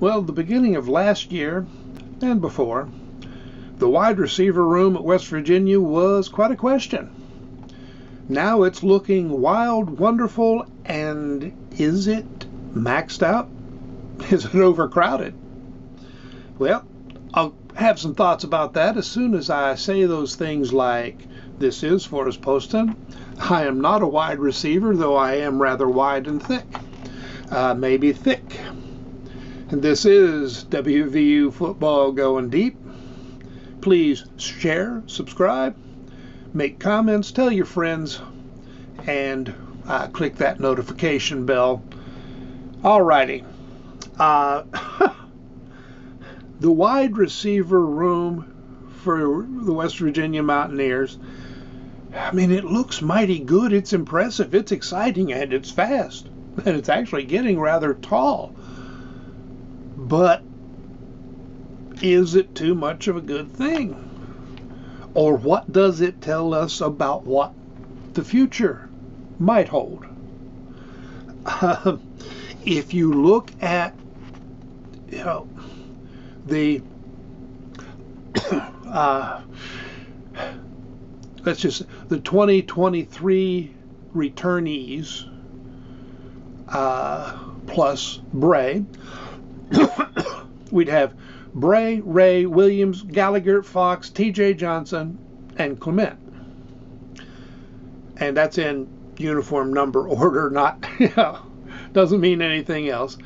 Well, the beginning of last year and before, the wide receiver room at West Virginia was quite a question. Now it's looking wild, wonderful, and is it maxed out? Is it overcrowded? Well, I'll have some thoughts about that as soon as I say those things like, this is Forrest Poston. I am not a wide receiver, though I am rather wide and thick. Maybe thick. And this is WVU Football Going Deep. Please share, subscribe, make comments, tell your friends, and click that notification bell. Alrighty. The wide receiver room for the West Virginia Mountaineers, I mean, it looks mighty good. It's impressive. It's exciting, and it's fast. And it's actually getting rather tall. But is it too much of a good thing? Or what does it tell us about what the future might hold? If you look at, the the 2023 returnees plus Bray, we'd have Bray, Ray, Williams, Gallagher, Fox, T.J. Johnson, and Clement. And that's in uniform number order, not, doesn't mean anything else.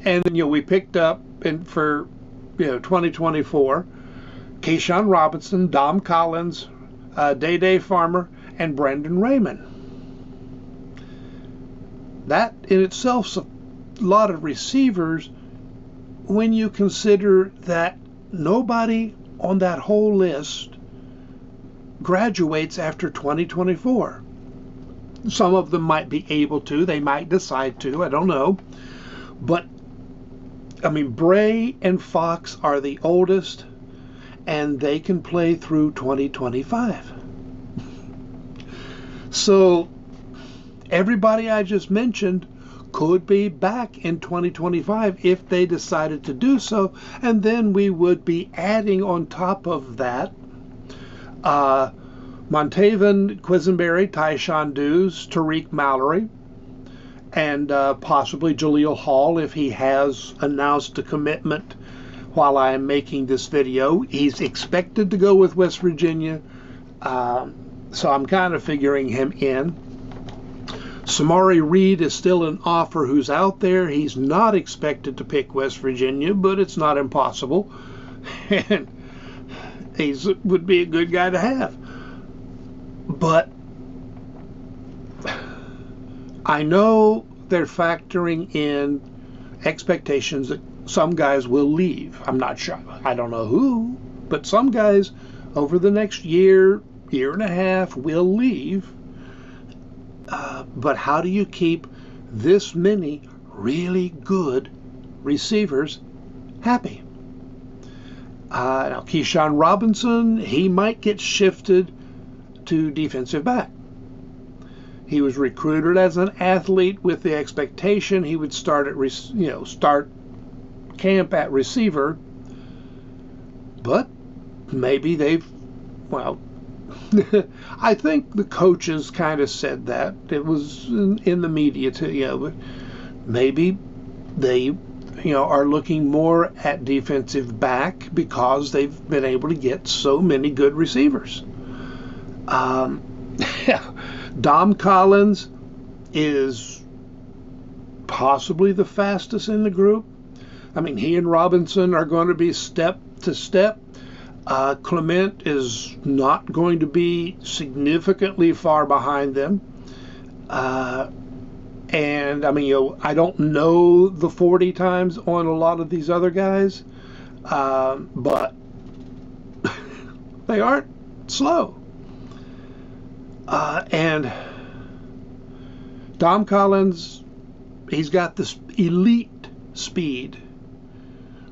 And then, we picked up for 2024, Keyshawn Robinson, Dom Collins, Day Farmer, and Brendan Raymond. That in itself is a lot of receivers when you consider that nobody on that whole list graduates after 2024. Some of them might be able to, they might decide to, I don't know. But, I mean, Bray and Fox are the oldest, and they can play through 2025. So, everybody I just mentioned could be back in 2025 if they decided to do so, and then we would be adding on top of that Montaven Quisenberry, Tyshawn Dews, Tariq Mallory, and possibly Jaleel Hall if he has announced a commitment while I am making this video. He's expected to go with West Virginia, so I'm kind of figuring him in. Samari Reed is still an offer who's out there. He's not expected to pick West Virginia, but it's not impossible. And he would be a good guy to have. But I know they're factoring in expectations that some guys will leave. I'm not sure. I don't know who, but some guys over the next year and a half will leave. But how do you keep this many really good receivers happy? Now, Keyshawn Robinson, he might get shifted to defensive back. He was recruited as an athlete with the expectation he would start start camp at receiver. But maybe I think the coaches kind of said that. It was in the media too, but maybe they, are looking more at defensive back because they've been able to get so many good receivers. Dom Collins is possibly the fastest in the group. I mean, he and Robinson are going to be step to step. Clement is not going to be significantly far behind them. And I mean, I don't know the 40 times on a lot of these other guys, but they aren't slow. And Dom Collins, he's got this elite speed,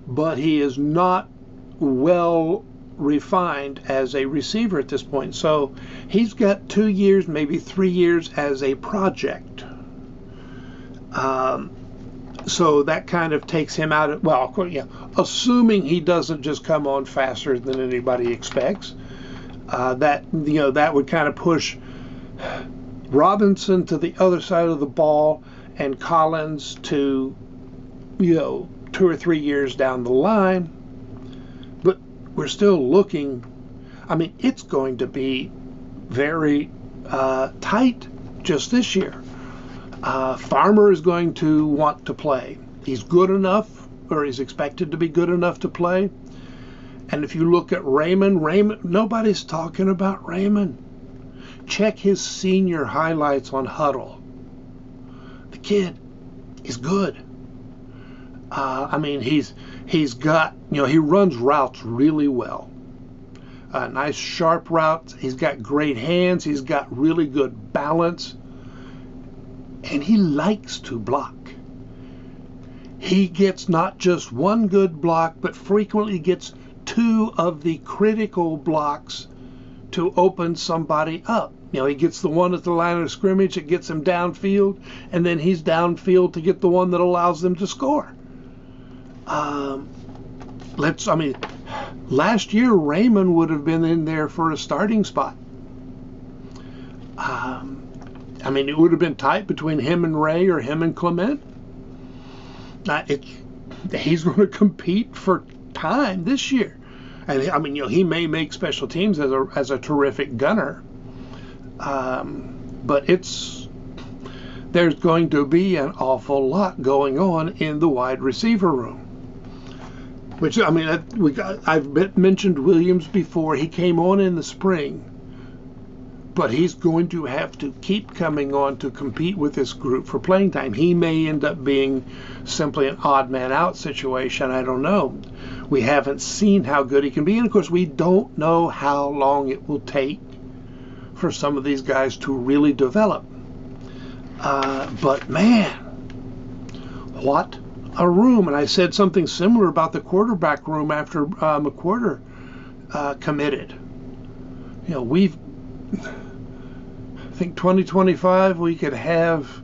but he is not well refined as a receiver at this point. So he's got 2 years, maybe 3 years as a project. So that kind of takes him out of, well, of course, yeah, assuming he doesn't just come on faster than anybody expects. That would kind of push Robinson to the other side of the ball and Collins to 2 or 3 years down the line. But we're still looking. I mean, it's going to be very tight just this year. Farmer is going to want to play. He's good enough, or he's expected to be good enough to play. And if you look at Raymond, nobody's talking about Raymond. Check his senior highlights on Huddle. The kid is good. I mean, he's got, he runs routes really well. Nice sharp routes. He's got great hands. He's got really good balance. And he likes to block. He gets not just one good block, but frequently gets 2 of the critical blocks to open somebody up. He gets the one at the line of scrimmage that gets him downfield, and then he's downfield to get the one that allows them to score. Last year Raymond would have been in there for a starting spot. It would have been tight between him and Ray or him and Clement. He's going to compete for time this year. And he may make special teams as a terrific gunner. But there's going to be an awful lot going on in the wide receiver room. Which, I've mentioned Williams before. He came on in the spring. But he's going to have to keep coming on to compete with this group for playing time. He may end up being simply an odd man out situation. I don't know. We haven't seen how good he can be. And, of course, we don't know how long it will take for some of these guys to really develop. But, man, what a room. And I said something similar about the quarterback room after McWhorter committed. I think 2025 we could have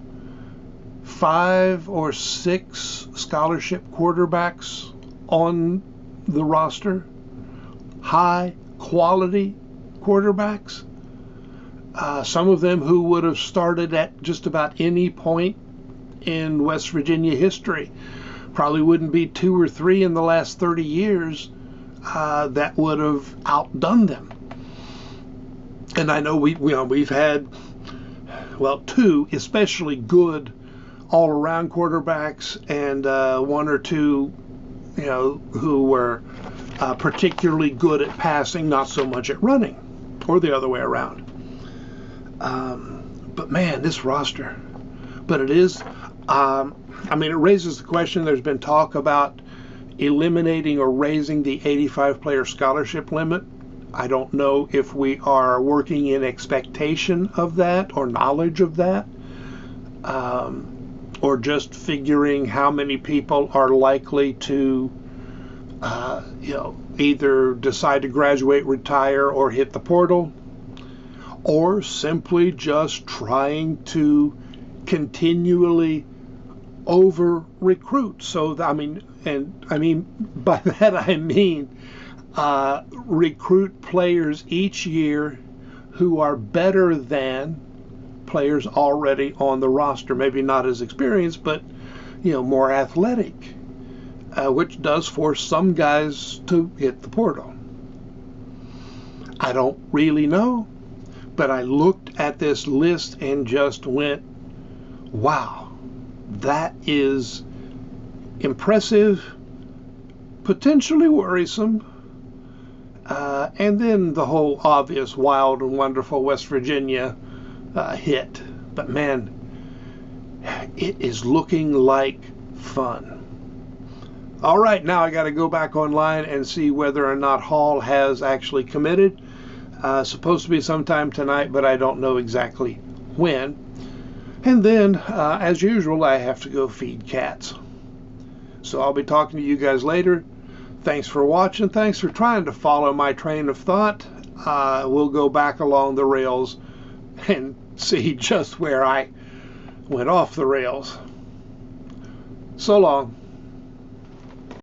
5 or 6 scholarship quarterbacks on the roster, high quality quarterbacks. Some of them who would have started at just about any point in West Virginia history. Probably wouldn't be 2 or 3 in the last 30 years that would have outdone them. And I know we've had 2 especially good all-around quarterbacks, and 1 or 2 who were particularly good at passing, not so much at running, or the other way around. But man, this roster. But it is, it raises the question. There's been talk about eliminating or raising the 85-player scholarship limit. I don't know if we are working in expectation of that or knowledge of that, or just figuring how many people are likely to, either decide to graduate, retire, or hit the portal, or simply just trying to continually over-recruit. So, by that I mean recruit players each year who are better than players already on the roster. Maybe not as experienced, but more athletic, which does force some guys to hit the portal. I don't really know, but I looked at this list and just went, wow, that is impressive, potentially worrisome. And then the whole obvious wild and wonderful West Virginia hit. But man, it is looking like fun. All right, now I got to go back online and see whether or not Hall has actually committed. Supposed to be sometime tonight, but I don't know exactly when. And then, as usual, I have to go feed cats. So I'll be talking to you guys later. Thanks for watching. Thanks for trying to follow my train of thought. We'll go back along the rails and see just where I went off the rails. So long.